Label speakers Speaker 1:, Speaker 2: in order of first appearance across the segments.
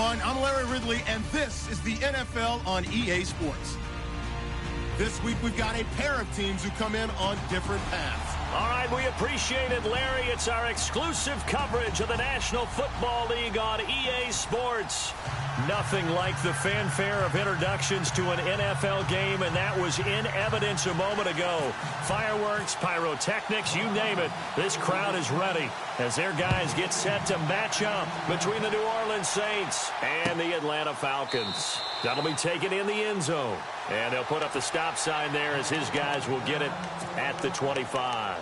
Speaker 1: everyone. I'm Larry Ridley, and this is the NFL on EA Sports. This week, we've got a pair of teams who come in on different paths.
Speaker 2: All right, we appreciate it, Larry. It's our exclusive coverage of the National Football League on EA Sports. Nothing like the fanfare of introductions to an NFL game, and that was in evidence a moment ago. Fireworks, pyrotechnics, you name it. This crowd is ready as their guys get set to match up between the New Orleans Saints and the Atlanta Falcons. That'll be taken in the end zone. And he'll put up the stop sign there as his guys will get it at the 25.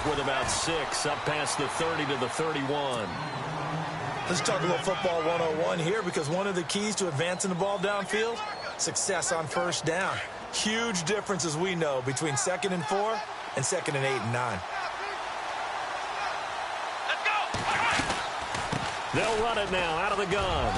Speaker 2: With about 6, up past the 30 to the 31.
Speaker 3: Let's talk a little football 101 here, because one of the keys to advancing the ball downfield, success on first down. Huge difference, as we know, between 2nd and 4 and 2nd and 8 and 9.
Speaker 2: Let's go! They'll run it now out of the gun.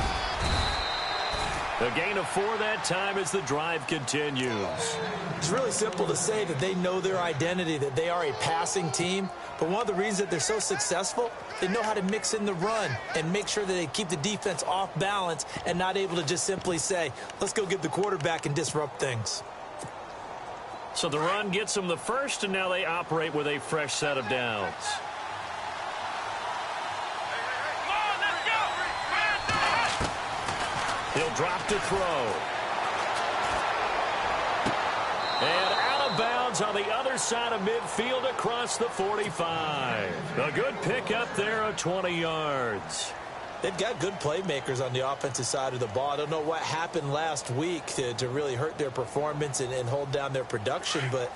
Speaker 2: A gain of 4 that time as the drive continues.
Speaker 3: It's really simple to say that they know their identity, that they are a passing team. But one of the reasons that they're so successful, they know how to mix in the run and make sure that they keep the defense off balance and not able to just simply say, let's go get the quarterback and disrupt things.
Speaker 2: So the run gets them the first, and now they operate with a fresh set of downs. He'll drop to throw. And out of bounds on the other side of midfield across the 45. A good pickup there of 20 yards.
Speaker 3: They've got good playmakers on the offensive side of the ball. I don't know what happened last week to really hurt their performance and hold down their production, but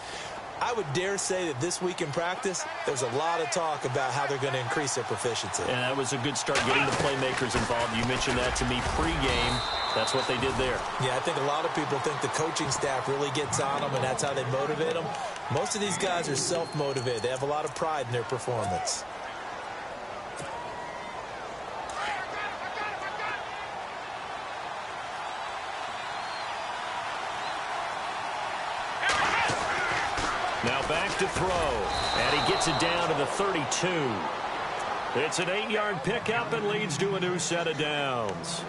Speaker 3: I would dare say that this week in practice, there's a lot of talk about how they're going to increase their proficiency.
Speaker 2: And that was a good start getting the playmakers involved. You mentioned that to me pregame. That's what they did there.
Speaker 3: Yeah, I think a lot of people think the coaching staff really gets on them, and that's how they motivate them. Most of these guys are self-motivated. They have a lot of pride in their performance.
Speaker 2: Now back to throw, and he gets it down to the 32. It's an 8-yard pickup and leads to a new set of downs.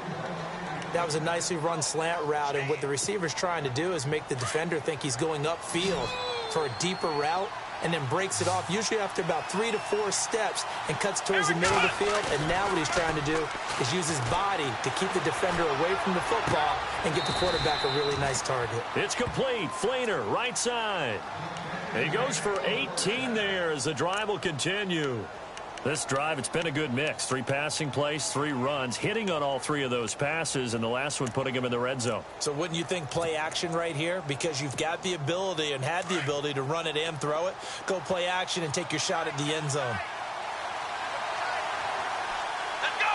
Speaker 3: That was a nicely run slant route, and what the receiver's trying to do is make the defender think he's going upfield for a deeper route, and then breaks it off, usually after about 3 to 4 steps, and cuts towards the middle of the field. And now what he's trying to do is use his body to keep the defender away from the football and get the quarterback a really nice target.
Speaker 2: It's complete. Flainer, right side. He goes for 18 there as the drive will continue. This drive, it's been a good mix. 3 passing plays, 3 runs, hitting on all 3 of those passes, and the last one putting him in the red zone.
Speaker 3: So wouldn't you think play action right here? Because you've got the ability and had the ability to run it and throw it. Go play action and take your shot at the end zone.
Speaker 2: Let's go!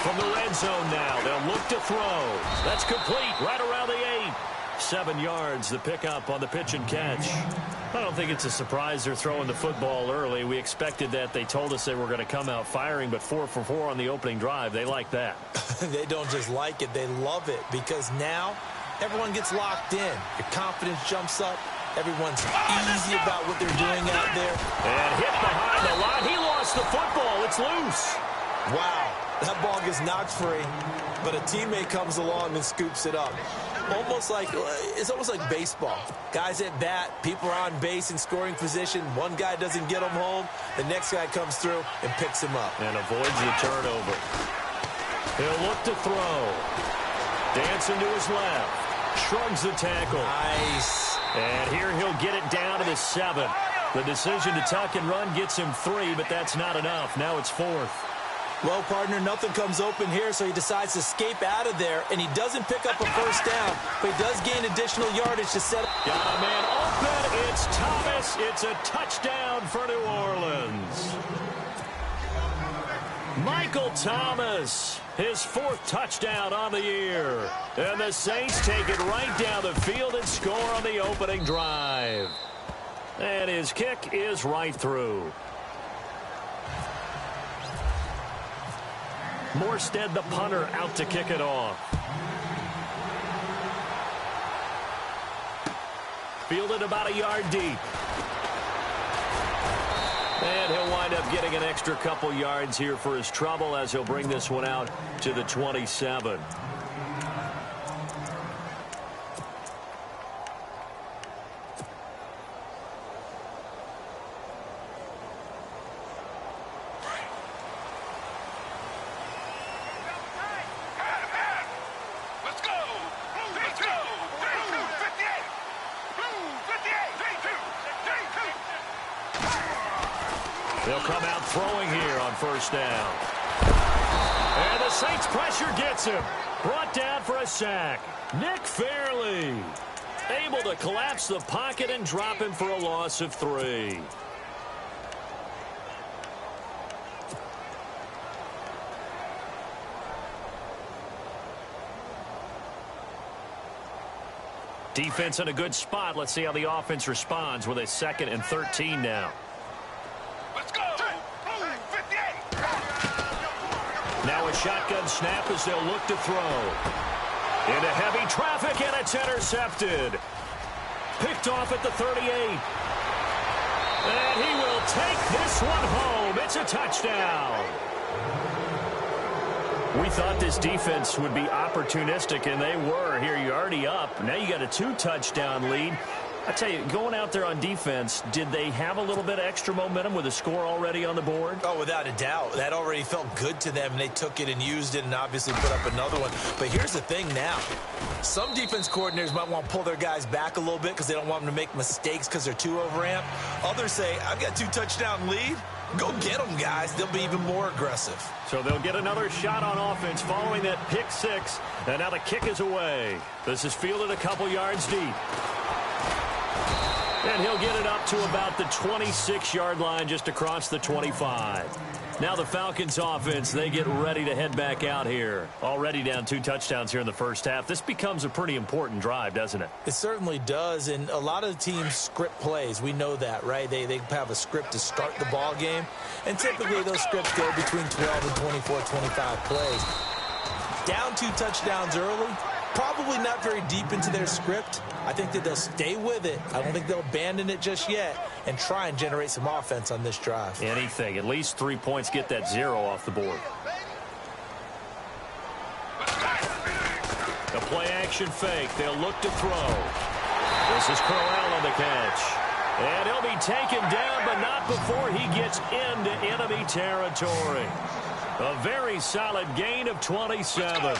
Speaker 2: From the red zone now, they'll look to throw. That's complete right around the 8. 7 yards, the pickup on the pitch and catch. I don't think it's a surprise they're throwing the football early. We expected that. They told us they were going to come out firing, but 4 for 4 on the opening drive. They like that.
Speaker 3: They don't just like it, they love it, because now everyone gets locked in. Your confidence jumps up. Everyone's easy about what they're doing out there.
Speaker 2: And hit behind the line. He lost the football. It's loose.
Speaker 3: Wow, that ball gets knocked free, but a teammate comes along and scoops it up. It's almost like baseball. Guys at bat, people are on base in scoring position. One guy doesn't get him home. The next guy comes through and picks him up.
Speaker 2: And avoids the turnover. He'll look to throw. Dancing to his left. Shrugs the tackle.
Speaker 3: Nice.
Speaker 2: And here he'll get it down to the 7. The decision to tuck and run gets him 3, but that's not enough. Now it's 4th.
Speaker 3: Well, partner, nothing comes open here, so he decides to escape out of there, and he doesn't pick up a first down, but he does gain additional yardage to set up.
Speaker 2: Got a man open. It's Thomas. It's a touchdown for New Orleans. Michael Thomas, his 4th touchdown on the year. And the Saints take it right down the field and score on the opening drive. And his kick is right through. Morstead, the punter, out to kick it off. Fielded about a yard deep. And he'll wind up getting an extra couple yards here for his trouble as he'll bring this one out to the 27. They'll come out throwing here on first down. And the Saints pressure gets him. Brought down for a sack. Nick Fairley able to collapse the pocket and drop him for a loss of 3. Defense in a good spot. Let's see how the offense responds with a 2nd and 13 now. Now a shotgun snap as they'll look to throw. Into heavy traffic, and it's intercepted. Picked off at the 38. And he will take this one home. It's a touchdown. We thought this defense would be opportunistic, and they were. Here you're already up. Now you got a 2-touchdown lead. I tell you, going out there on defense, did they have a little bit of extra momentum with a score already on the board?
Speaker 3: Oh, without a doubt. That already felt good to them, and they took it and used it and obviously put up another one. But here's the thing now. Some defense coordinators might want to pull their guys back a little bit because they don't want them to make mistakes because they're too overamped. Others say, I've got 2-touchdown lead. Go get them, guys. They'll be even more aggressive.
Speaker 2: So they'll get another shot on offense following that pick 6. And now the kick is away. This is fielded a couple yards deep. And he'll get it up to about the 26-yard line just across the 25. Now the Falcons offense, they get ready to head back out here. Already down 2 touchdowns here in the first half. This becomes a pretty important drive, doesn't it?
Speaker 3: It certainly does, and a lot of the teams script plays. We know that, right? They have a script to start the ball game, and typically those scripts go between 12 and 24, 25 plays. Down 2 touchdowns early, probably not very deep into their script. I think that they'll stay with it. I don't think they'll abandon it just yet and try and generate some offense on this drive.
Speaker 2: Anything. At least 3 points, get that 0 off the board. A play-action fake. They'll look to throw. This is Corral on the catch. And he'll be taken down, but not before he gets into enemy territory. A very solid gain of 27.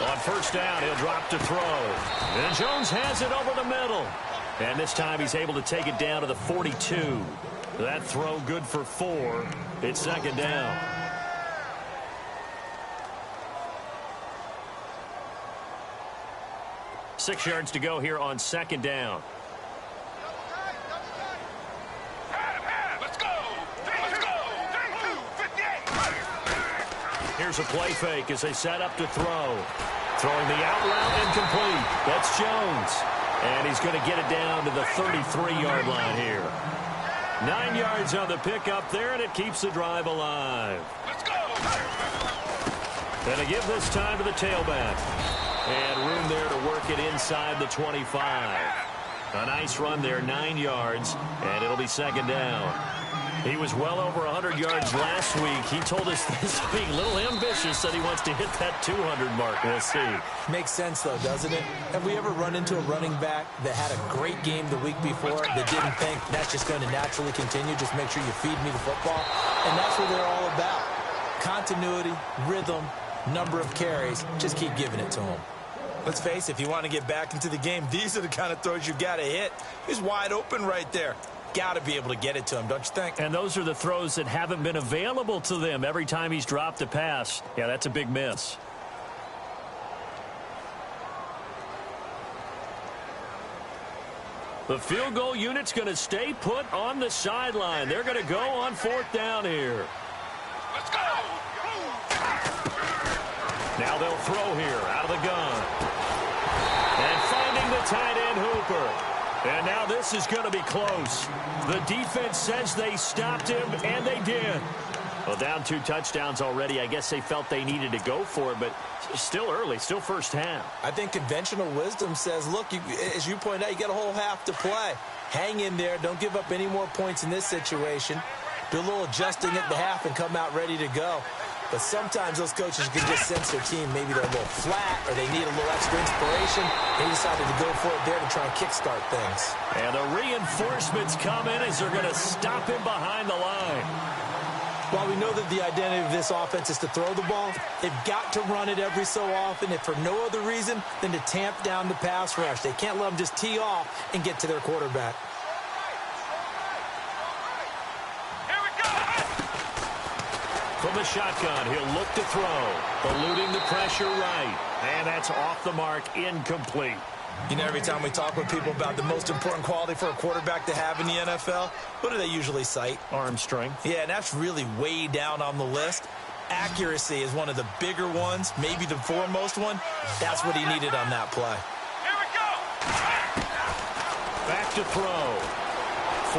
Speaker 2: On first down, he'll drop to throw. And Jones has it over the middle. And this time he's able to take it down to the 42. That throw good for 4. It's 2nd down. Six yards to go here on 2nd down. Here's a play fake as they set up to throw. Throwing the out route incomplete. That's Jones. And he's going to get it down to the 33-yard line here. 9 yards on the pickup there, and it keeps the drive alive. Let's go! And to give this time to the tailback. And room there to work it inside the 25. A nice run there, 9 yards, and it'll be 2nd down. He was well over 100 yards last week. He told us this week, a little ambitious, said he wants to hit that 200 mark. We'll see.
Speaker 3: Makes sense, though, doesn't it? Have we ever run into a running back that had a great game the week before that didn't think that's just going to naturally continue? Just make sure you feed me the football. And that's what they're all about. Continuity, rhythm, number of carries. Just keep giving it to him. Let's face it, if you want to get back into the game, these are the kind of throws you got to hit. He's wide open right there. Got to be able to get it to him, don't you think?
Speaker 2: And those are the throws that haven't been available to them every time he's dropped a pass. Yeah, that's a big miss. The field goal unit's going to stay put on the sideline. They're going to go on 4th down here. Now they'll throw here out of the gun. And finding the tight end Hooper. And now this is going to be close. The defense says they stopped him, and they did. Well, down 2 touchdowns already. I guess they felt they needed to go for it, but still early, still first half.
Speaker 3: I think conventional wisdom says, look, as you point out, you got a whole half to play. Hang in there. Don't give up any more points in this situation. Do a little adjusting at the half and come out ready to go. But sometimes those coaches can just sense their team. Maybe they're a little flat or they need a little extra inspiration. They decided to go for it there to try and kickstart things.
Speaker 2: And the reinforcements come in as they're going to stop him behind the line.
Speaker 3: While we know that the identity of this offense is to throw the ball, they've got to run it every so often, if for no other reason than to tamp down the pass rush. They can't let them just tee off and get to their quarterback.
Speaker 2: From the shotgun, he'll look to throw. Eluding the pressure right. And that's off the mark, incomplete.
Speaker 3: You know, every time we talk with people about the most important quality for a quarterback to have in the NFL, what do they usually cite?
Speaker 2: Arm strength.
Speaker 3: Yeah, and that's really way down on the list. Accuracy is one of the bigger ones, maybe the foremost one. That's what he needed on that play.
Speaker 2: Here we go. Back to throw.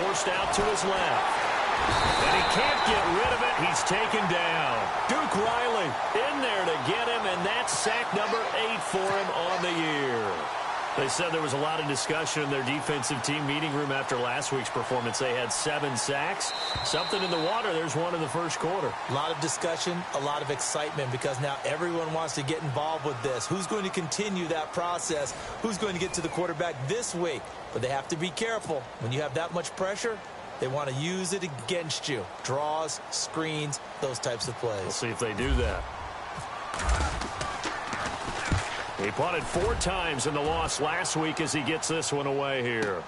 Speaker 2: Forced out to his left. And he can't get rid of it. He's taken down. Duke Riley in there to get him, and that's sack number 8 for him on the year. They said there was a lot of discussion in their defensive team meeting room after last week's performance. They had 7 sacks. Something in the water. There's one in the first quarter.
Speaker 3: A lot of discussion, a lot of excitement, because now everyone wants to get involved with this. Who's going to continue that process? Who's going to get to the quarterback this week? But they have to be careful. When you have that much pressure, they want to use it against you. Draws, screens, those types of plays.
Speaker 2: We'll see if they do that. He punted 4 times in the loss last week as he gets this one away here.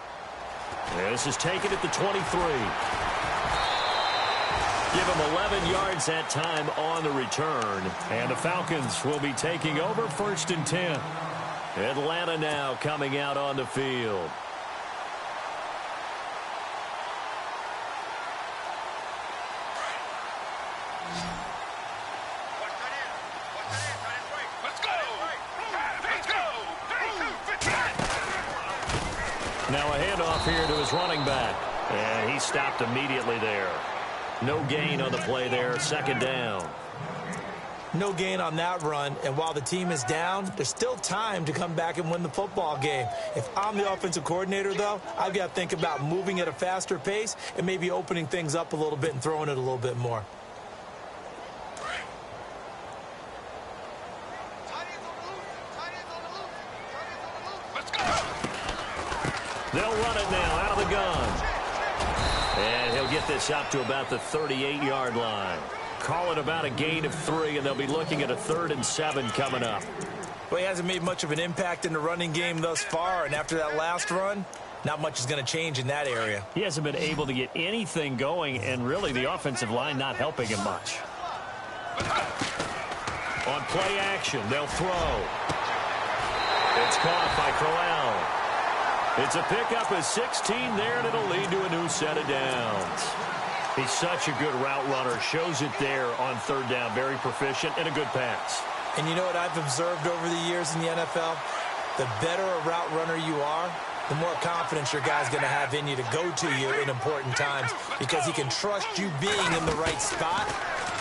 Speaker 2: And this is taken at the 23. Give him 11 yards that time on the return. And the Falcons will be taking over 1st and 10. Atlanta now coming out on the field. Now a handoff here to his running back. And he stopped immediately there. No gain on the play there. 2nd down.
Speaker 3: No gain on that run. And while the team is down, there's still time to come back and win the football game. If I'm the offensive coordinator, though, I've got to think about moving at a faster pace and maybe opening things up a little bit and throwing it a little bit more.
Speaker 2: They'll run it now out of the gun. And he'll get this up to about the 38-yard line. Call it about a gain of 3, and they'll be looking at a 3rd and 7 coming up.
Speaker 3: Well, he hasn't made much of an impact in the running game thus far, and after that last run, not much is going to change in that area.
Speaker 2: He hasn't been able to get anything going, and really the offensive line not helping him much. On play action, they'll throw. It's caught by Crowell. It's a pickup of 16 there, and it'll lead to a new set of downs. He's such a good route runner. Shows it there on 3rd down. Very proficient and a good pass.
Speaker 3: And you know what I've observed over the years in the NFL? The better a route runner you are, the more confidence your guy's going to have in you to go to you in important times, because he can trust you being in the right spot,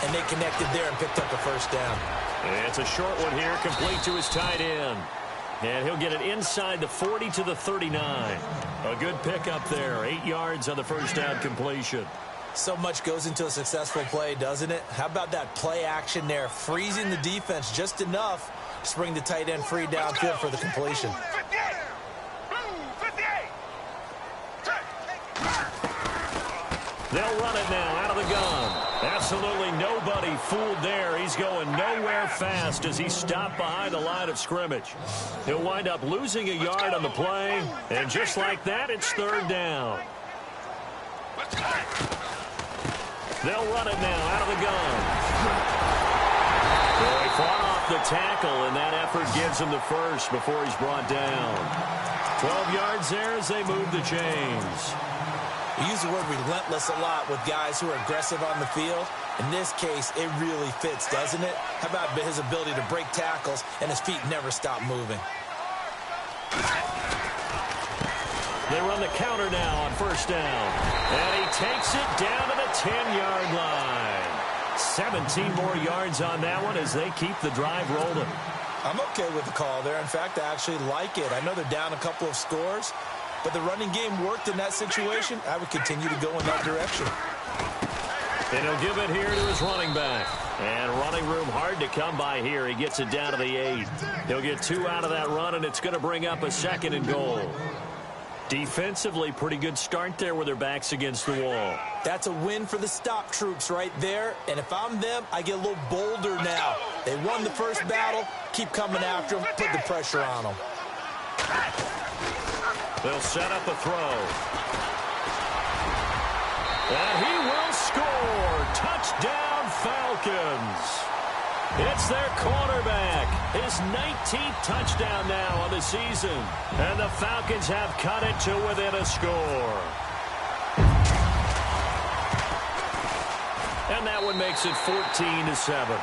Speaker 3: and they connected there and picked up a 1st down.
Speaker 2: And it's a short one here, complete to his tight end. And he'll get it inside the 40 to the 39. A good pickup there. 8 yards on the 1st down completion.
Speaker 3: So much goes into a successful play, doesn't it? How about that play action there? Freezing the defense just enough to bring the tight end free downfield for the completion.
Speaker 2: They'll run it now out of the gun. Absolutely nobody fooled there. He's going nowhere fast as he stopped behind the line of scrimmage. He'll wind up losing a yard on the play, and just like that, it's 3rd down. They'll run it now out of the gun. They fought off the tackle, and that effort gives him the 1st before he's brought down. 12 yards there as they move the chains.
Speaker 3: We use the word relentless a lot with guys who are aggressive on the field. In this case, it really fits, doesn't it? How about his ability to break tackles and his feet never stop moving?
Speaker 2: They run the counter now on first down. And he takes it down to the 10-yard line. 17 more yards on that one as they keep the drive rolling.
Speaker 3: I'm okay with the call there. In fact, I actually like it. I know they're down a couple of scores, but the running game worked in that situation. I would continue to go in that direction.
Speaker 2: And he'll give it here to his running back. And running room hard to come by here. He gets it down to the 8. He'll get 2 out of that run, and it's going to bring up a 2nd and goal. Defensively, pretty good start there with their backs against the wall.
Speaker 3: That's a win for the stop troops right there. And if I'm them, I get a little bolder now. They won the first battle. Keep coming after them. Put the pressure on them.
Speaker 2: They'll set up a throw. And he will score. Touchdown, Falcons. It's their quarterback. His 19th touchdown now on the season. And the Falcons have cut it to within a score. And that one makes it 14-7.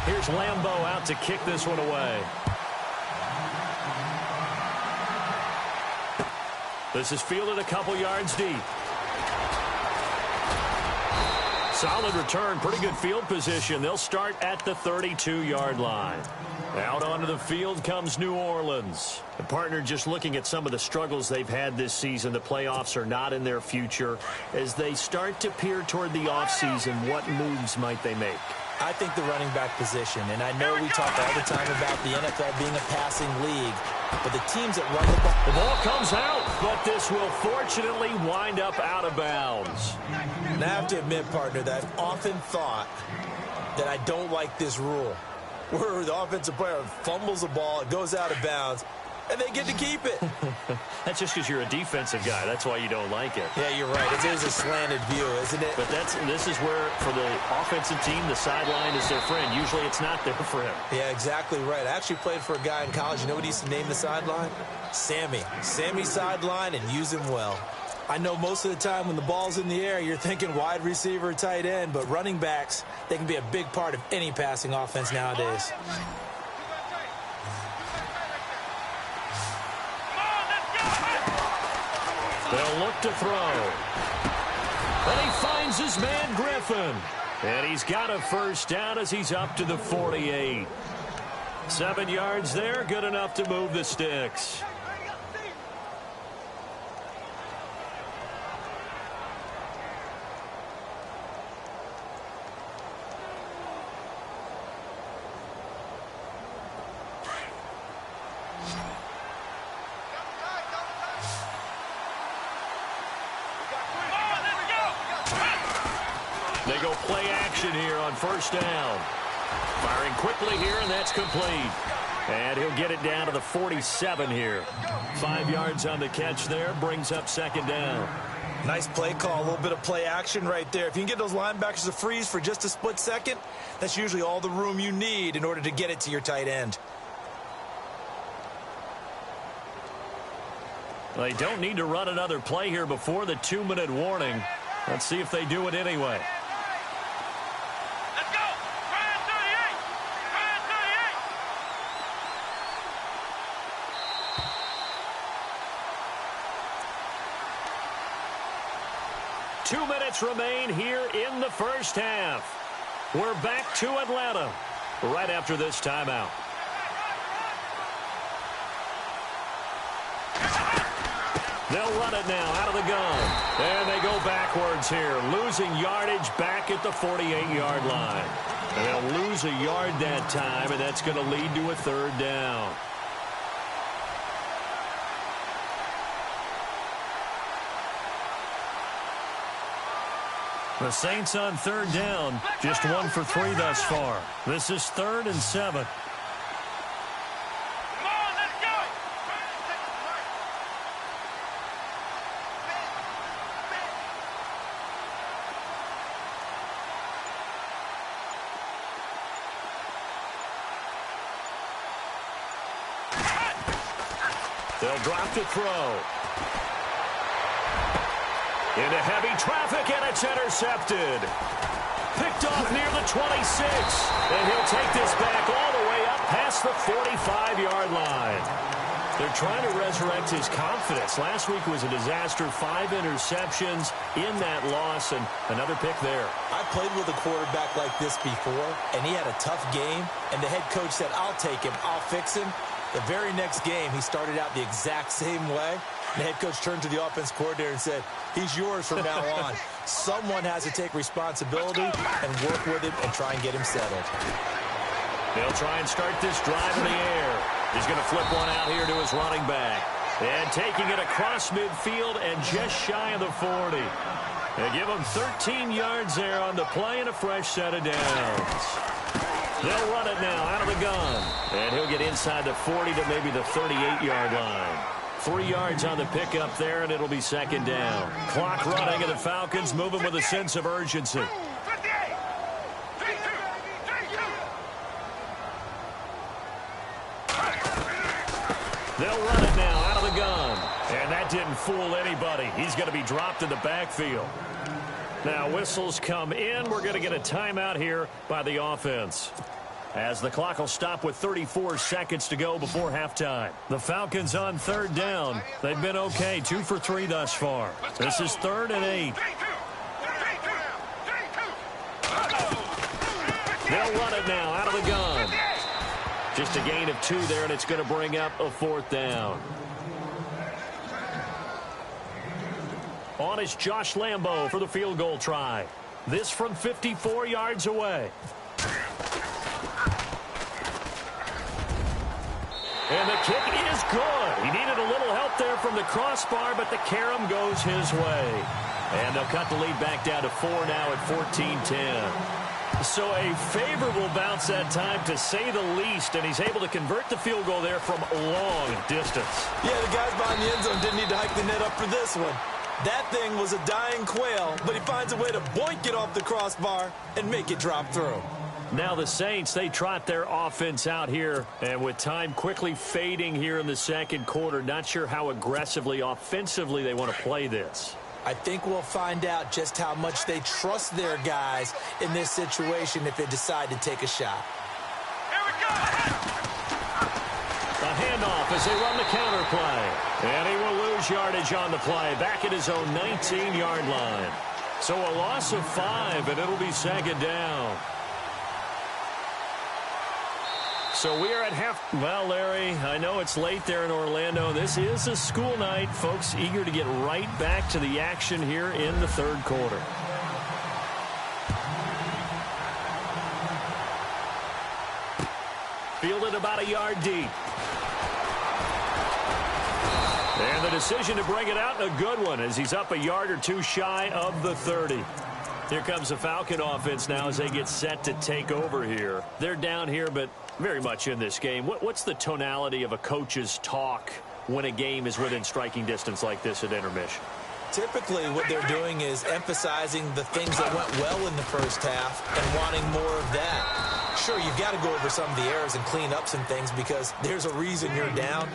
Speaker 2: Here's Lambeau out to kick this one away. This is fielded a couple yards deep. Solid return, pretty good field position. They'll start at the 32-yard line. Out onto the field comes New Orleans. The partner just looking at some of the struggles they've had this season. The playoffs are not in their future. As they start to peer toward the offseason, what moves might they make?
Speaker 3: I think the running back position, and I know we talk all the time about the NFL being a passing league, but the teams that run the ball...
Speaker 2: The ball comes out, but this will fortunately wind up out of bounds.
Speaker 3: And I have to admit, partner, that I've often thought that I don't like this rule, where the offensive player fumbles the ball, it goes out of bounds, and they get to keep it.
Speaker 2: That's just because you're a defensive guy. That's why you don't like it.
Speaker 3: Yeah, you're right. It is a slanted view, isn't it?
Speaker 2: But this is where, for the offensive team, the sideline is their friend. Usually it's not there for him.
Speaker 3: Yeah, exactly right. I actually played for a guy in college. You know what he used to name the sideline? Sammy. Sammy sideline, and use him well. I know most of the time when the ball's in the air, you're thinking wide receiver, tight end, but running backs, they can be a big part of any passing offense nowadays.
Speaker 2: They'll look to throw. And he finds his man, Griffin. And he's got a first down as he's up to the 48. 7 yards there, good enough to move the sticks. They go play action here on first down. Firing quickly here, and that's complete. And he'll get it down to the 47 here. 5 yards on the catch there, brings up second down.
Speaker 3: Nice play call, a little bit of play action right there. If you can get those linebackers to freeze for just a split second, that's usually all the room you need in order to get it to your tight end.
Speaker 2: They don't need to run another play here before the 2-minute warning. Let's see if they do it anyway.
Speaker 4: Let's go! Ryan 38! Ryan
Speaker 2: 38! 2 minutes remain here in the first half. We're back to Atlanta right after this timeout. They'll run it now out of the gun. And they go backwards here, losing yardage back at the 48-yard line. And they'll lose a yard that time, and that's going to lead to a third down. The Saints on third down, just 1 for 3 thus far. This is 3rd and 7. They'll drop to throw. Into heavy traffic, and it's intercepted. Picked off near the 26. And he'll take this back all the way up past the 45-yard line. They're trying to resurrect his confidence. Last week was a disaster. 5 interceptions in that loss, and another pick there.
Speaker 3: I played with a quarterback like this before, and he had a tough game, and the head coach said, I'll take him, I'll fix him. The very next game, he started out the exact same way. The head coach turned to the offense coordinator and said, he's yours from now on. Someone has to take responsibility and work with him and try and get him settled.
Speaker 2: They'll try and start this drive in the air. He's going to flip one out here to his running back. And taking it across midfield and just shy of the 40. They give him 13 yards there on the play and a fresh set of downs. They'll run it now out of the gun. And he'll get inside the 40 to maybe the 38-yard line. 3 yards on the pickup there, and it'll be second down. Clock running, and the Falcons moving with a sense of urgency. They'll run it now out of the gun. And that didn't fool anybody. He's going to be dropped in the backfield. Now whistles come in. We're going to get a timeout here by the offense, as the clock will stop with 34 seconds to go before halftime. The Falcons on third down. They've been okay, 2 for 3 thus far. This is 3rd and 8. They'll run it now out of the gun. Just a gain of 2 there, and it's going to bring up a 4th down. On is Josh Lambo for the field goal try. This from 54 yards away. And the kick is good. He needed a little help there from the crossbar, but the carom goes his way. And they'll cut the lead back down to 4 now at 14-10. So a favorable bounce that time, to say the least, and he's able to convert the field goal there from a long distance.
Speaker 3: Yeah, the guys behind the end zone didn't need to hike the net up for this one. That thing was a dying quail, but he finds a way to boink it off the crossbar and make it drop through.
Speaker 2: Now the Saints, they trot their offense out here, and with time quickly fading here in the second quarter, not sure how aggressively, offensively they want to play this.
Speaker 3: I think we'll find out just how much they trust their guys in this situation if they decide to take a shot.
Speaker 4: Here we go.
Speaker 2: A handoff as they run the counter play. And he will lose yardage on the play, back at his own 19-yard line. So a loss of 5, and it'll be second down. So we are at half. Well, Larry, I know it's late there in Orlando. This is a school night. Folks eager to get right back to the action here in the third quarter. Fielded about a yard deep. And the decision to bring it out, a good one, as he's up a yard or 2 shy of the 30. Here comes the Falcon offense now as they get set to take over here. They're down here, but very much in this game. What's the tonality of a coach's talk when a game is within striking distance like this at intermission?
Speaker 3: Typically, what they're doing is emphasizing the things that went well in the first half and wanting more of that. Sure, you've got to go over some of the errors and clean up some things because there's a reason you're down.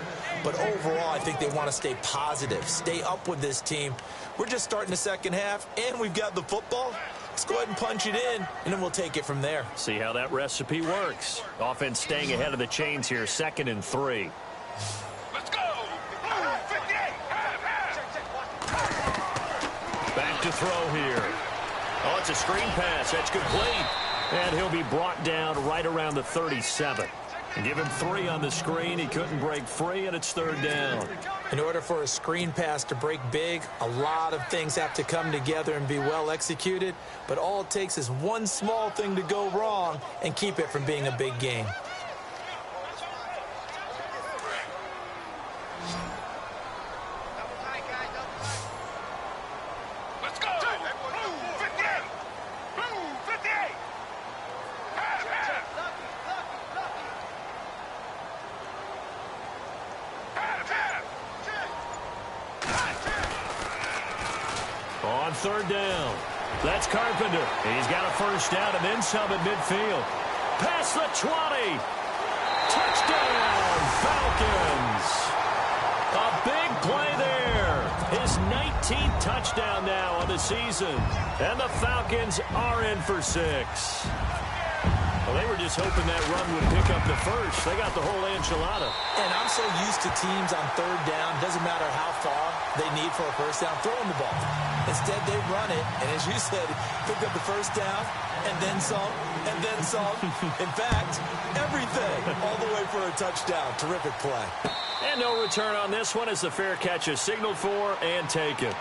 Speaker 3: But overall, I think they want to stay positive, stay up with this team. We're just starting the second half, and we've got the football. Let's go ahead and punch it in, and then we'll take it from there.
Speaker 2: See how that recipe works. Offense staying ahead of the chains here, 2nd and 3.
Speaker 4: Let's go.
Speaker 2: Back to throw here. Oh, it's a screen pass. That's complete. And he'll be brought down right around the 37. Give him 3 on the screen. He couldn't break free, and it's 3rd down.
Speaker 3: In order for a screen pass to break big, a lot of things have to come together and be well executed. But all it takes is one small thing to go wrong and keep it from being a big game.
Speaker 4: Let's go. 58. 58.
Speaker 2: On 3rd down. That's Carpenter. He's got a first down and then some at midfield. Past the 20. Touchdown, Falcons. A big play there. His 19th touchdown now on the season. And the Falcons are in for 6. Well, they were just hoping that run would pick up the first. They got the whole enchilada.
Speaker 3: And I'm so used to teams on third down, doesn't matter how far they need for a first down, throwing the ball. Instead, they run it, and as you said, pick up the first down, and then some, and then some. In fact, everything, all the way for a touchdown. Terrific play.
Speaker 2: And no return on this one as the fair catch is signaled for and taken.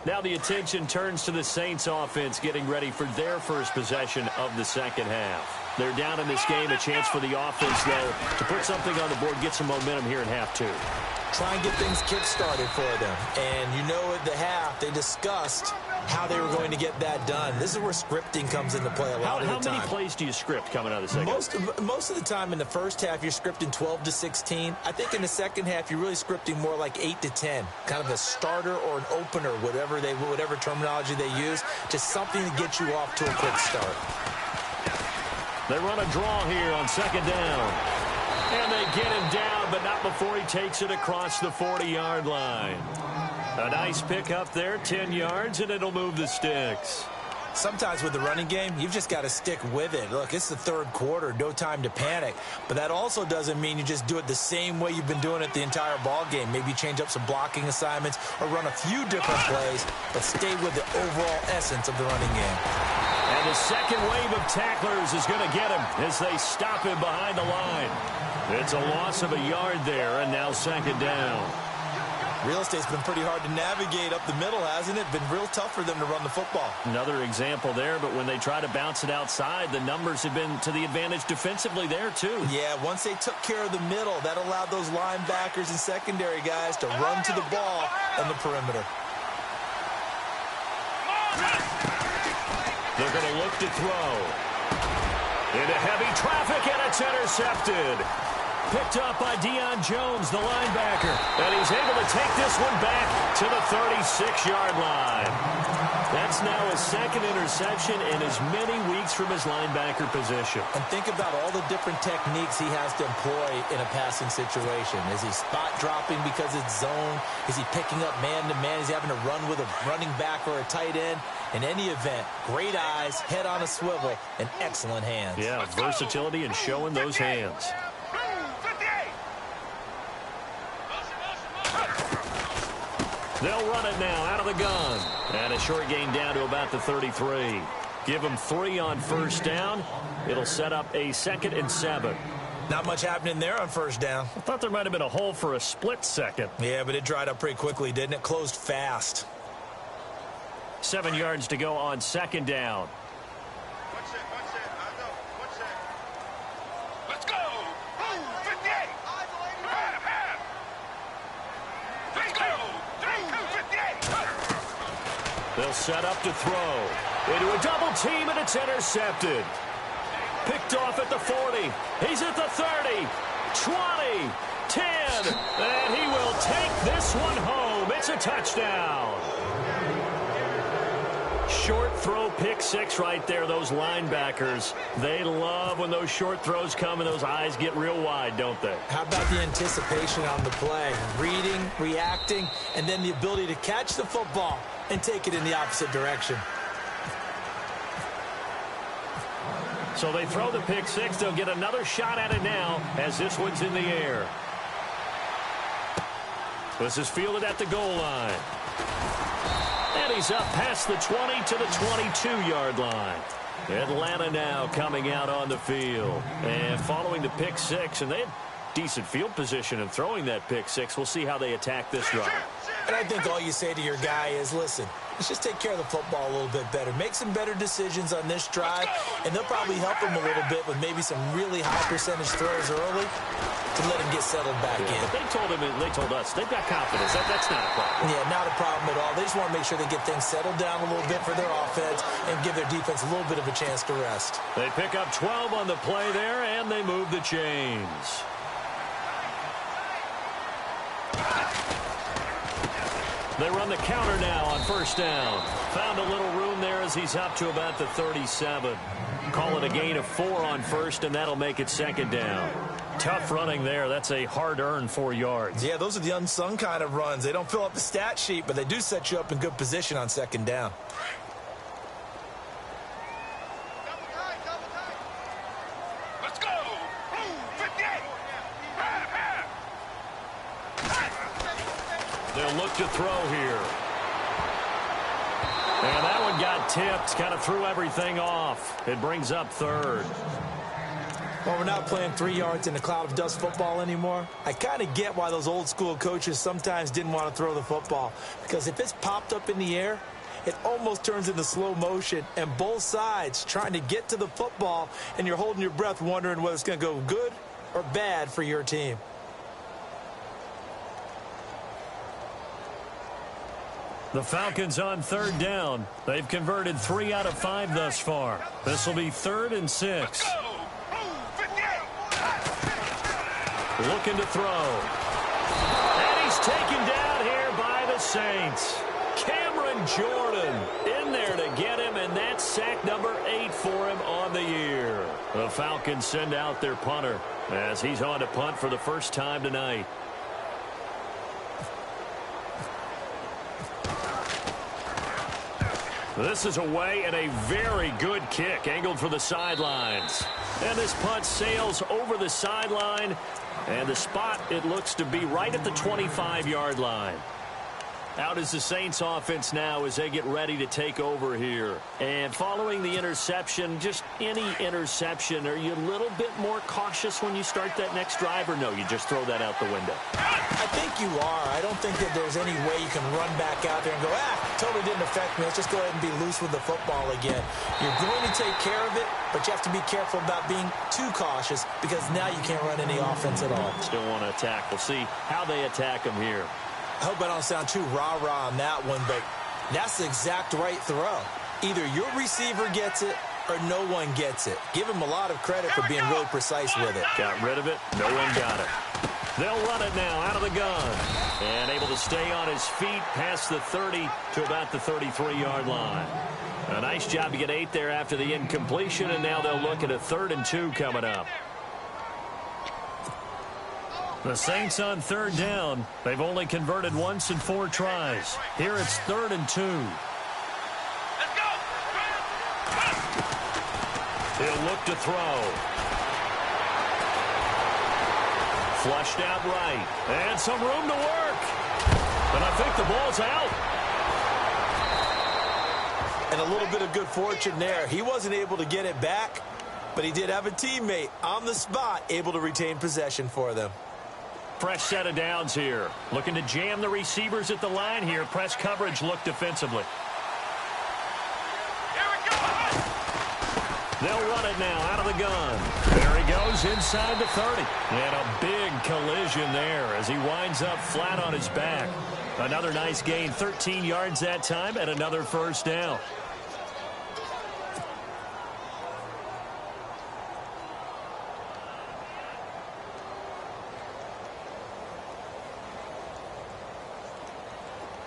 Speaker 2: Now the attention turns to the Saints offense getting ready for their first possession of the second half. They're down in this game. A chance for the offense, though, to put something on the board, get some momentum here in half 2.
Speaker 3: Try and get things kick-started for them. And you know at the half, they discussed how they were going to get that done. This is where scripting comes into play a lot of the time.
Speaker 2: How many plays do you script coming out of the second half?
Speaker 3: Most of the time in the first half, you're scripting 12 to 16. I think in the second half, you're really scripting more like 8 to 10. Kind of a starter or an opener, whatever terminology they use. Just something to get you off to a quick start.
Speaker 2: They run a draw here on second down. And they get him down, but not before he takes it across the 40-yard line. A nice pick up there, 10 yards, and it'll move the sticks.
Speaker 3: Sometimes with the running game, you've just got to stick with it. Look, it's the third quarter, no time to panic. But that also doesn't mean you just do it the same way you've been doing it the entire ball game. Maybe change up some blocking assignments or run a few different plays, but stay with the overall essence of the running game.
Speaker 2: And the second wave of tacklers is going to get him as they stop him behind the line. It's a loss of a yard there, and now second down.
Speaker 3: Real estate's been pretty hard to navigate up the middle, hasn't it? Been real tough for them to run the football.
Speaker 2: Another example there, but when they try to bounce it outside, the numbers have been to the advantage defensively there, too.
Speaker 3: Yeah, once they took care of the middle, that allowed those linebackers and secondary guys to run to the ball on the perimeter.
Speaker 2: They're going to look to throw. Into heavy traffic, and it's intercepted. Picked up by Deion Jones, the linebacker. And he's able to take this one back to the 36-yard line. That's now his second interception in as many weeks from his linebacker position.
Speaker 3: And think about all the different techniques he has to employ in a passing situation. Is he spot dropping because it's zone? Is he picking up man-to-man? Is he having to run with a running back or a tight end? In any event, great eyes, head on a swivel, and excellent hands.
Speaker 2: Yeah, versatility and showing those hands. They'll run it now out of the gun. And a short gain down to about the 33. Give them 3 on first down. It'll set up a 2nd and 7.
Speaker 3: Not much happening there on first down.
Speaker 2: I thought there might have been a hole for a split second.
Speaker 3: Yeah, but it dried up pretty quickly, didn't it? Closed fast.
Speaker 2: 7 yards to go on second down.
Speaker 4: Let's go. 58. Let's go. 58.
Speaker 2: They'll set up to throw. Into a double team, and it's intercepted. Picked off at the 40. He's at the 30. 20. 10. And he will take this one home. It's a touchdown. Short throw, pick 6 right there. Those linebackers, they love when those short throws come and those eyes get real wide, don't they?
Speaker 3: How about the anticipation on the play? Reading, reacting, and then the ability to catch the football and take it in the opposite direction.
Speaker 2: So they throw the pick 6. They'll get another shot at it now as this one's in the air. This is fielded at the goal line. And he's up past the 20 to the 22-yard line. Atlanta now coming out on the field. And following the pick 6, and they had decent field position in throwing that pick 6. We'll see how they attack this drive.
Speaker 3: And I think all you say to your guy is, listen, let's just take care of the football a little bit better. Make some better decisions on this drive, and they'll probably help him a little bit with maybe some really high percentage throws early to let him get settled back in.
Speaker 2: But they told us they've got confidence. That's not a problem.
Speaker 3: Yeah, not a problem at all. They just want to make sure they get things settled down a little bit for their offense and give their defense a little bit of a chance to rest.
Speaker 2: They pick up 12 on the play there, and they move the chains. They run the counter now on first down. Found a little room there as he's up to about the 37. Call it a gain of 4 on first, and that'll make it second down. Tough running there. That's a hard-earned 4 yards.
Speaker 3: Yeah, those are the unsung kind of runs. They don't fill up the stat sheet, but they do set you up in good position on second down.
Speaker 4: Let's go. 58.
Speaker 2: They'll look to throw here. And that one got tipped, kind of threw everything off. It brings up third.
Speaker 3: Well, we're not playing 3 yards in a cloud of dust football anymore. I kind of get why those old school coaches sometimes didn't want to throw the football. Because if it's popped up in the air, it almost turns into slow motion. And both sides trying to get to the football, and you're holding your breath wondering whether it's going to go good or bad for your team.
Speaker 2: The Falcons on third down. They've converted 3 out of 5 thus far. This will be 3rd and 6. Looking to throw. And he's taken down here by the Saints. Cameron Jordan in there to get him, and that's sack number 8 for him on the year. The Falcons send out their punter as he's on to punt for the first time tonight. This is away and a very good kick angled for the sidelines. And this punt sails over the sideline. And the spot, it looks to be right at the 25-yard line. Out is the Saints offense now as they get ready to take over here. And following the interception, just any interception, are you a little bit more cautious when you start that next drive, or no, you just throw that out the window?
Speaker 3: I think you are. I don't think that there's any way you can run back out there and go, totally didn't affect me. Let's just go ahead and be loose with the football again. You're going to take care of it, but you have to be careful about being too cautious because now you can't run any offense at all.
Speaker 2: Still want to attack. We'll see how they attack them here.
Speaker 3: I hope I don't sound too rah-rah on that one, but that's the exact right throw. Either your receiver gets it or no one gets it. Give him a lot of credit for being really precise with it.
Speaker 2: Got rid of it. No one got it. They'll run it now out of the gun. And able to stay on his feet past the 30 to about the 33-yard line. A nice job to get 8 there after the incompletion, and now they'll look at a 3rd and 2 coming up. The Saints on third down. They've only converted once in 4 tries. Here it's 3rd and 2.
Speaker 4: Let's go.
Speaker 2: He'll look to throw. Flushed out right. And some room to work. But I think the ball's out.
Speaker 3: And a little bit of good fortune there. He wasn't able to get it back, but he did have a teammate on the spot able to retain possession for them.
Speaker 2: Fresh set of downs here. Looking to jam the receivers at the line here. Press coverage look defensively.
Speaker 4: Here we go.
Speaker 2: They'll run it now out of the gun. There he goes inside the 30. And a big collision there as he winds up flat on his back. Another nice gain, 13 yards that time, and another first down.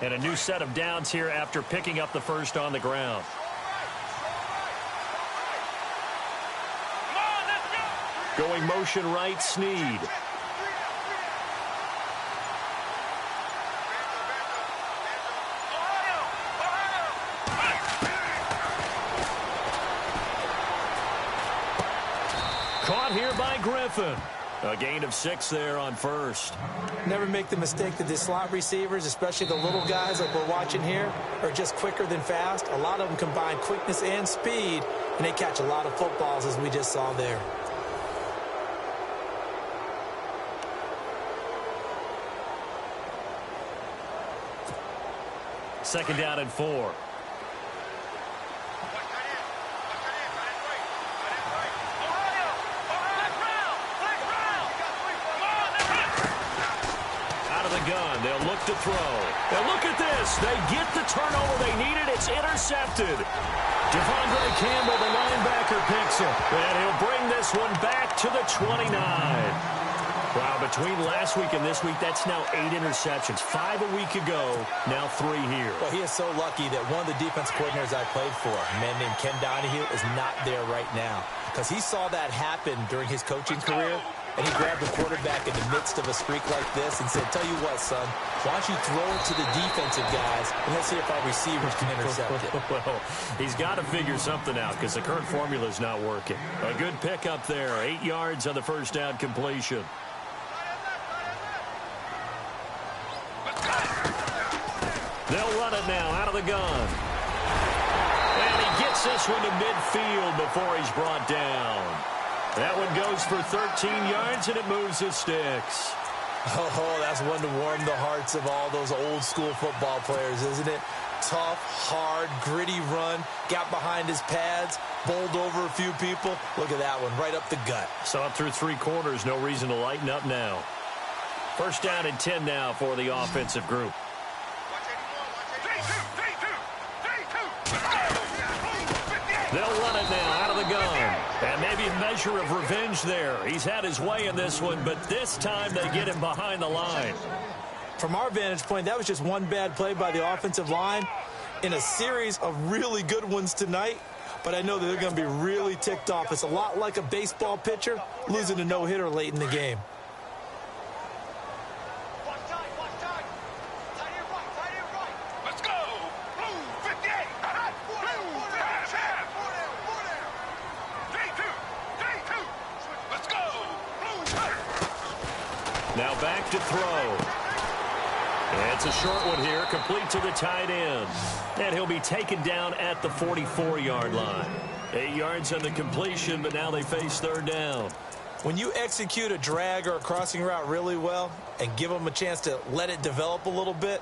Speaker 2: And a new set of downs here after picking up the first on the ground. Going motion right, Snead. Caught here by Griffin. A gain of 6 there on first.
Speaker 3: Never make the mistake that the slot receivers, especially the little guys like we're watching here, are just quicker than fast. A lot of them combine quickness and speed, and they catch a lot of footballs, as we just saw there.
Speaker 2: Second down and 4. Gun. They'll look to throw. And look at this. They get the turnover they needed. It's intercepted. Devondre Campbell, the linebacker, picks it. And he'll bring this one back to the 29. Wow, between last week and this week, that's now 8 interceptions. 5 a week ago, now 3 here.
Speaker 3: Well, he is so lucky that one of the defense coordinators I played for, a man named Ken Donahue, is not there right now. Because he saw that happen during his coaching career, and he grabbed the quarterback in the midst of a streak like this and said, tell you what, son, why don't you throw it to the defensive guys, and let's see if our receivers can intercept it.
Speaker 2: Well, he's got to figure something out because the current formula is not working. A good pickup there, 8 yards on the first down completion. They'll run it now out of the gun. And he gets this one to midfield before he's brought down. That one goes for 13 yards, and it moves his sticks.
Speaker 3: Oh, that's one to warm the hearts of all those old-school football players, isn't it? Tough, hard, gritty run, got behind his pads, bowled over a few people. Look at that one, right up the gut.
Speaker 2: Saw it through 3 quarters, no reason to lighten up now. First down and 10 now for the offensive group. They'll run it now out of the gun. And maybe a measure of revenge there. He's had his way in this one, but this time they get him behind the line.
Speaker 3: From our vantage point, that was just one bad play by the offensive line in a series of really good ones tonight. But I know that they're going to be really ticked off. It's a lot like a baseball pitcher losing a no-hitter late in the game.
Speaker 2: Now back to throw. It's a short one here, complete to the tight end. And he'll be taken down at the 44-yard line. 8 yards on the completion, but now they face third down.
Speaker 3: When you execute a drag or a crossing route really well and give them a chance to let it develop a little bit,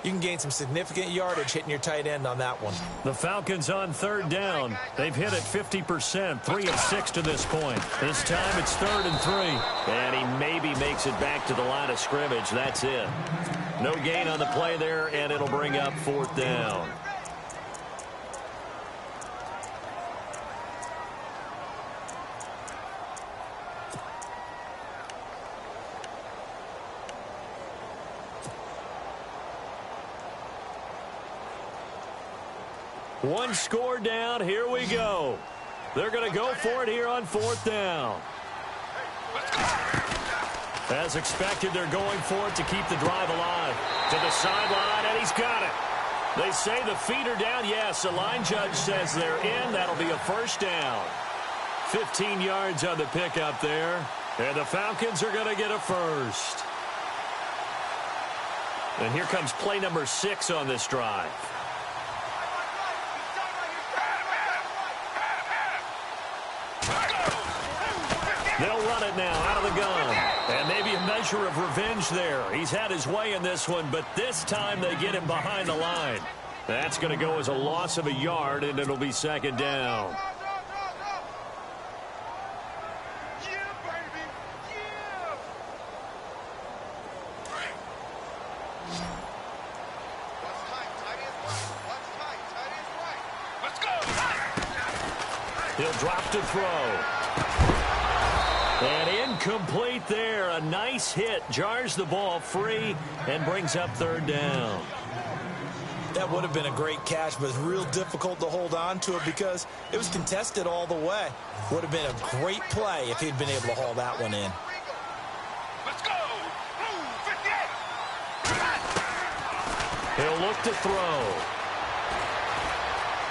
Speaker 3: you can gain some significant yardage hitting your tight end on that one.
Speaker 2: The Falcons on third down. They've hit it 50%, 3 of 6 to this point. This time it's 3rd and 3. And he maybe makes it back to the line of scrimmage. That's it. No gain on the play there, and it'll bring up 4th down. One score down. Here we go. They're going to go for it here on 4th down. As expected, they're going for it to keep the drive alive. To the sideline, and he's got it. They say the feet are down. Yes, the line judge says they're in. That'll be a first down. 15 yards on the pickup there. And the Falcons are going to get a first. And here comes play number 6 on this drive. They'll run it now out of the gun. And maybe a measure of revenge there. He's had his way in this one, but this time they get him behind the line. That's going to go as a loss of a yard, and it'll be 2nd down. He'll drop to throw. And incomplete there. A nice hit. Jars the ball free and brings up 3rd down.
Speaker 3: That would have been a great catch, but it's real difficult to hold on to it because it was contested all the way. Would have been a great play if he'd been able to haul that one in.
Speaker 4: Let's go. 58.
Speaker 2: He'll look to throw.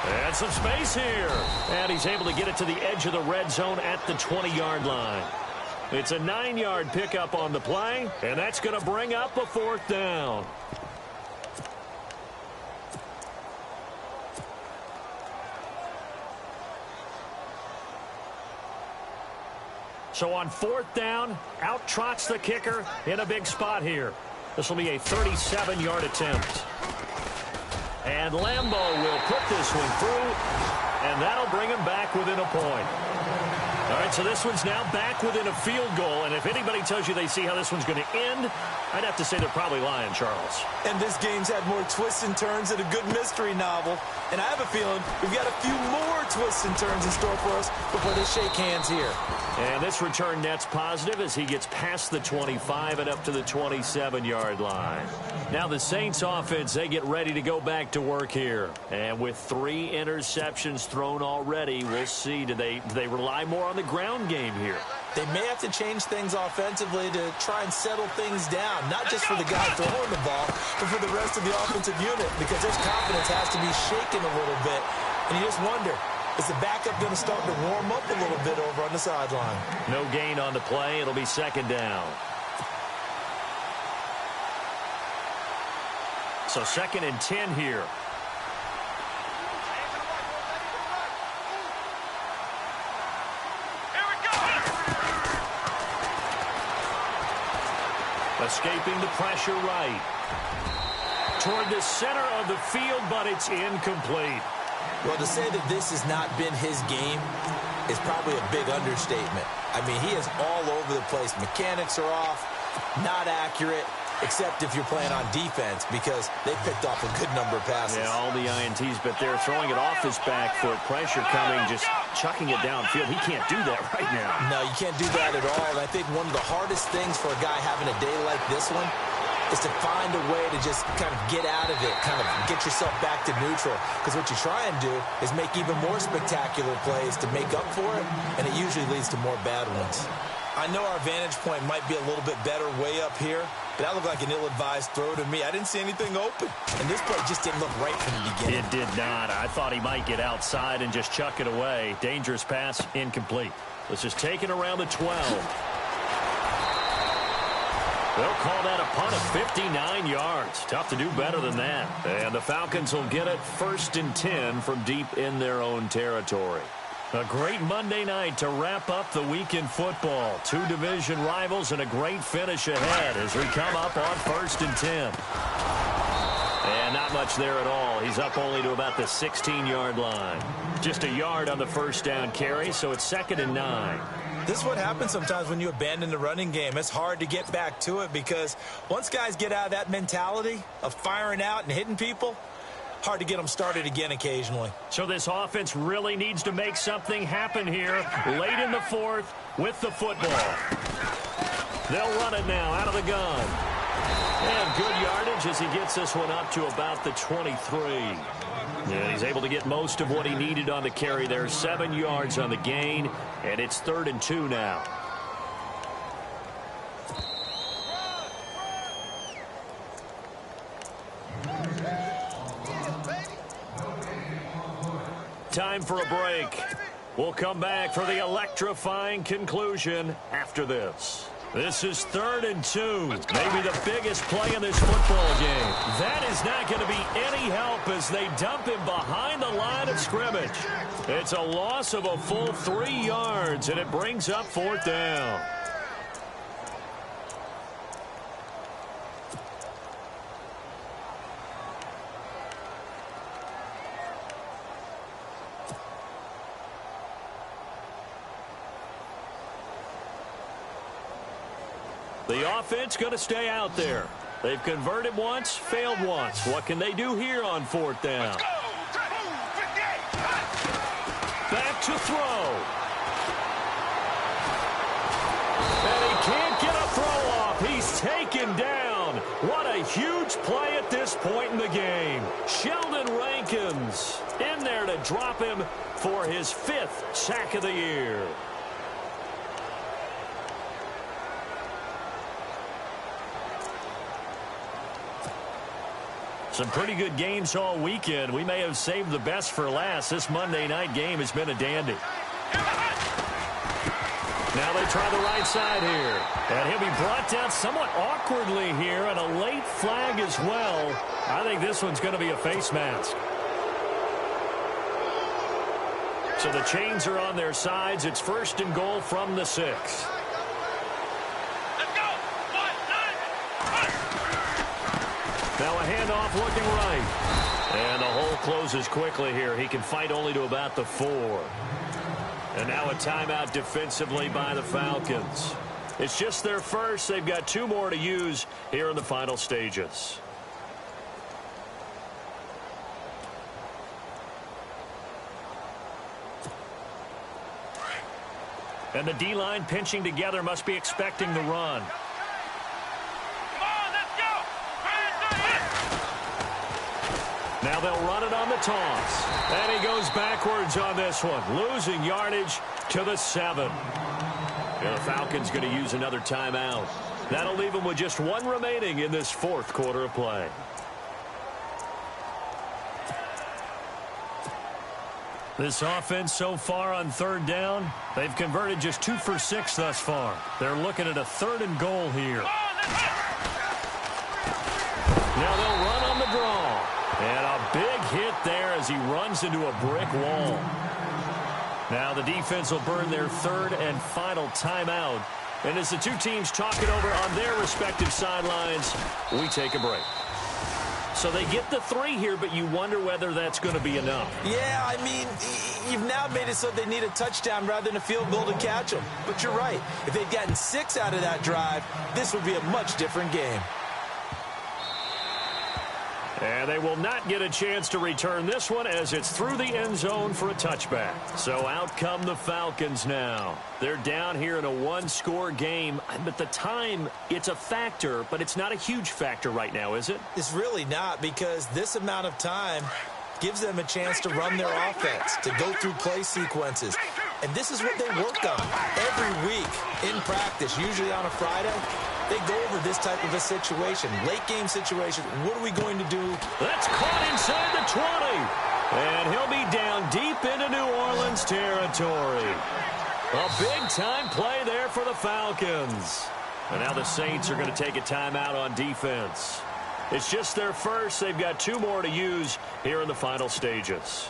Speaker 2: And some space here. And he's able to get it to the edge of the red zone at the 20-yard line. It's a 9-yard pickup on the play, and that's going to bring up a 4th down. So on 4th down, out trots the kicker in a big spot here. This will be a 37-yard attempt. And Lambeau will put this one through, and that'll bring him back within a point. All right, so this one's now back within a field goal, and if anybody tells you they see how this one's going to end, I'd have to say they're probably lying, Charles.
Speaker 3: And this game's had more twists and turns than a good mystery novel. And I have a feeling we've got a few more twists and turns in store for us before they shake hands here.
Speaker 2: And this return net's positive as he gets past the 25 and up to the 27-yard line. Now the Saints offense, they get ready to go back to work here. And with 3 interceptions thrown already, we'll see. Do they rely more on the ground game here?
Speaker 3: They may have to change things offensively to try and settle things down, not just for the guy throwing the ball, but for the rest of the offensive unit, because his confidence has to be shaken a little bit. And you just wonder, is the backup going to start to warm up a little bit over on the sideline?
Speaker 2: No gain on the play. It'll be second down. So 2nd and 10 here. Escaping the pressure right. Toward the center of the field, but it's incomplete.
Speaker 3: Well, to say that this has not been his game is probably a big understatement. I mean, he is all over the place. Mechanics are off, not accurate, except if you're playing on defense, because they picked off a good number of passes.
Speaker 2: Yeah, all the INTs, but they're throwing it off his back for pressure coming, just chucking it downfield. He can't do that right now.
Speaker 3: No, you can't do that at all. And I think one of the hardest things for a guy having a day like this one is to find a way to just kind of get out of it, kind of get yourself back to neutral. Because what you try and do is make even more spectacular plays to make up for it, and it usually leads to more bad ones. I know our vantage point might be a little bit better way up here, but that looked like an ill-advised throw to me. I didn't see anything open, and this play just didn't look right from the beginning.
Speaker 2: It did not. I thought he might get outside and just chuck it away. Dangerous pass, incomplete. This is taken around the 12. They'll call that a punt of 59 yards. Tough to do better than that. And the Falcons will get it 1st and 10 from deep in their own territory. A great Monday night to wrap up the week in football. 2 division rivals and a great finish ahead as we come up on 1st and 10. And not much there at all. He's up only to about the 16-yard line. Just a yard on the first down carry, so it's 2nd and 9.
Speaker 3: This is what happens sometimes when you abandon the running game. It's hard to get back to it because once guys get out of that mentality of firing out and hitting people, hard to get them started again occasionally.
Speaker 2: So this offense really needs to make something happen here late in the 4th with the football. They'll run it now out of the gun. And good yardage as he gets this one up to about the 23. And he's able to get most of what he needed on the carry there. 7 yards on the gain, and it's 3rd and 2 now. Time for a break. We'll come back for the electrifying conclusion after this. This is 3rd and 2. Maybe the biggest play in this football game. That is not going to be any help as they dump him behind the line of scrimmage. It's a loss of a full 3 yards, and it brings up 4th down. The offense going to stay out there. They've converted once, failed once. What can they do here on 4th down? Back to throw. And he can't get a throw off. He's taken down. What a huge play at this point in the game. Sheldon Rankins in there to drop him for his 5th sack of the year. Some pretty good games all weekend. We may have saved the best for last. This Monday night game has been a dandy. Now they try the right side here. And he'll be brought down somewhat awkwardly here, and a late flag as well. I think this one's going to be a face mask. So the chains are on their sides. It's 1st and goal from the 6. Now a handoff looking right. And the hole closes quickly here. He can fight only to about the 4. And now a timeout defensively by the Falcons. It's just their first. They've got 2 more to use here in the final stages. And the D-line pinching together must be expecting the run. Now they'll run it on the toss. And he goes backwards on this one, losing yardage to the 7. And the Falcons going to use another timeout. That'll leave them with just 1 remaining in this 4th quarter of play. This offense so far on 3rd down, they've converted just 2 for 6 thus far. They're looking at a 3rd and goal here. Now they'll run on the draw. And a big hit there as he runs into a brick wall. Now the defense will burn their 3rd and final timeout. And as the 2 teams talk it over on their respective sidelines, we take a break. So they get the 3 here, but you wonder whether that's going to be enough.
Speaker 3: Yeah, I mean, you've now made it so they need a touchdown rather than a field goal to catch them. But you're right. If they'd gotten 6 out of that drive, this would be a much different game.
Speaker 2: And they will not get a chance to return this one as it's through the end zone for a touchback. So out come the Falcons now. They're down here in a 1-score game. But the time, it's a factor, but it's not a huge factor right now, is it?
Speaker 3: It's really not, because this amount of time gives them a chance to run their offense, to go through play sequences. And this is what they work on every week in practice, usually on a Friday. They go over this type of a situation, late-game situation. What are we going to do?
Speaker 2: That's caught inside the 20. And he'll be down deep into New Orleans territory. A big-time play there for the Falcons. And now the Saints are going to take a timeout on defense. It's just their first. They've got 2 more to use here in the final stages.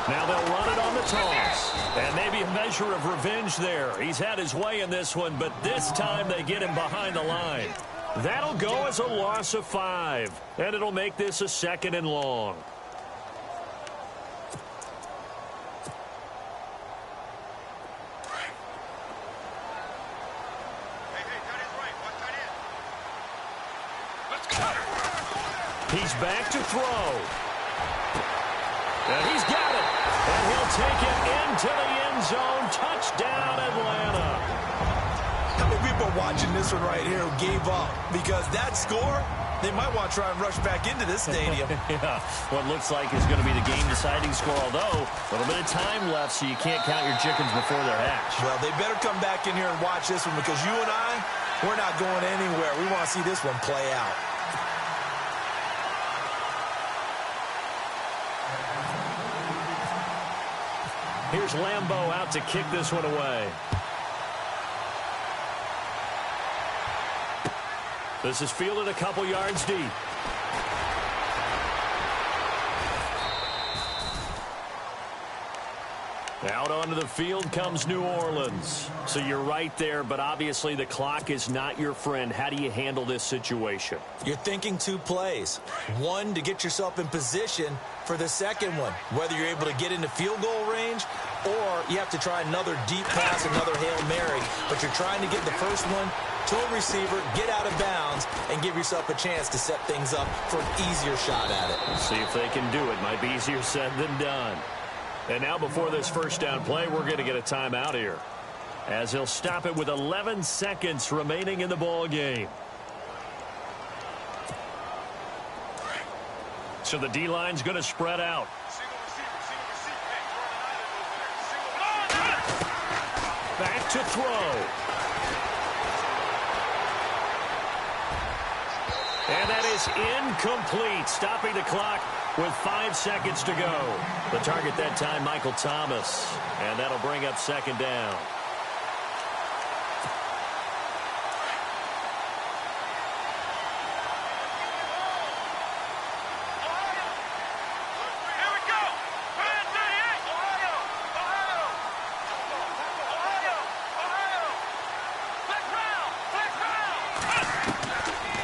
Speaker 2: Now they'll run it on the toss. And maybe a measure of revenge there. He's had his way in this one, but this time they get him behind the line. That'll go as a loss of 5. And it'll make this a 2nd and long. He's back to throw. And he's got it. And he'll take it into the end zone. Touchdown, Atlanta.
Speaker 3: How many people are watching this one right here who gave up? Because that score, they might want to try and rush back into this stadium.
Speaker 2: Yeah, what looks like is going to be the game-deciding score, although a little bit of time left, so you can't count your chickens before they're hatched.
Speaker 3: Well, they better come back in here and watch this one, because you and I, we're not going anywhere. We want to see this one play out.
Speaker 2: Here's Lambeau out to kick this one away. This is fielded a couple yards deep. Out onto the field comes New Orleans. So you're right there, but obviously the clock is not your friend. How do you handle this situation?
Speaker 3: You're thinking 2 plays. One, to get yourself in position for the second one, whether you're able to get into field goal range or you have to try another deep pass, another Hail Mary. But you're trying to get the first one to a receiver, get out of bounds, and give yourself a chance to set things up for an easier shot at it.
Speaker 2: Let's see if they can do it. Might be easier said than done. And now before this first down play, we're going to get a timeout here, as he'll stop it with 11 seconds remaining in the ball game. So the D-line's going to spread out. Back to throw. And that is incomplete, stopping the clock with 5 seconds to go. The target that time, Michael Thomas. And that'll bring up 2nd down.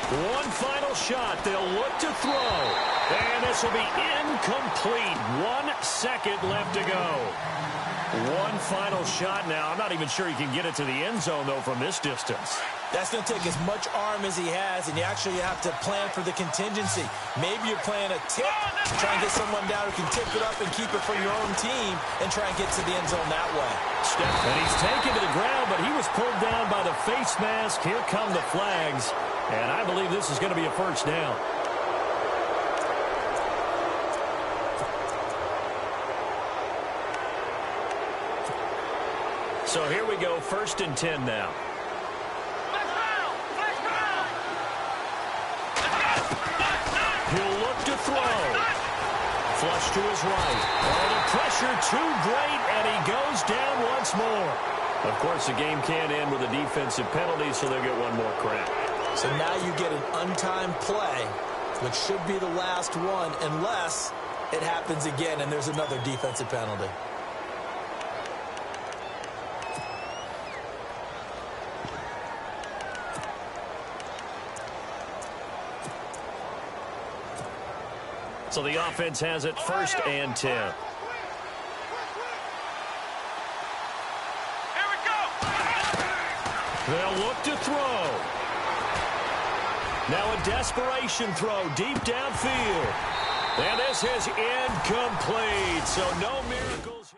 Speaker 2: One final shot. They'll look to throw. And this will be incomplete. 1 second left to go. One final shot now. I'm not even sure he can get it to the end zone, though, from this distance.
Speaker 3: That's going to take as much arm as he has, and you actually have to plan for the contingency. Maybe you're playing a tip, try and get someone down who can tip it up and keep it for your own team and try and get to the end zone that way.
Speaker 2: And he's taken to the ground, but he was pulled down by the face mask. Here come the flags, and I believe this is going to be a first down. So here we go, 1st and 10 now. He'll look to throw. Flush to his right. Oh, the pressure too great, and he goes down once more. Of course, the game can end with a defensive penalty, so they'll get one more crack.
Speaker 3: So now you get an untimed play, which should be the last one, unless it happens again and there's another defensive penalty.
Speaker 2: So the offense has it 1st and 10.
Speaker 4: Here we go.
Speaker 2: They'll look to throw. Now a desperation throw deep downfield. And this is incomplete, so no miracles.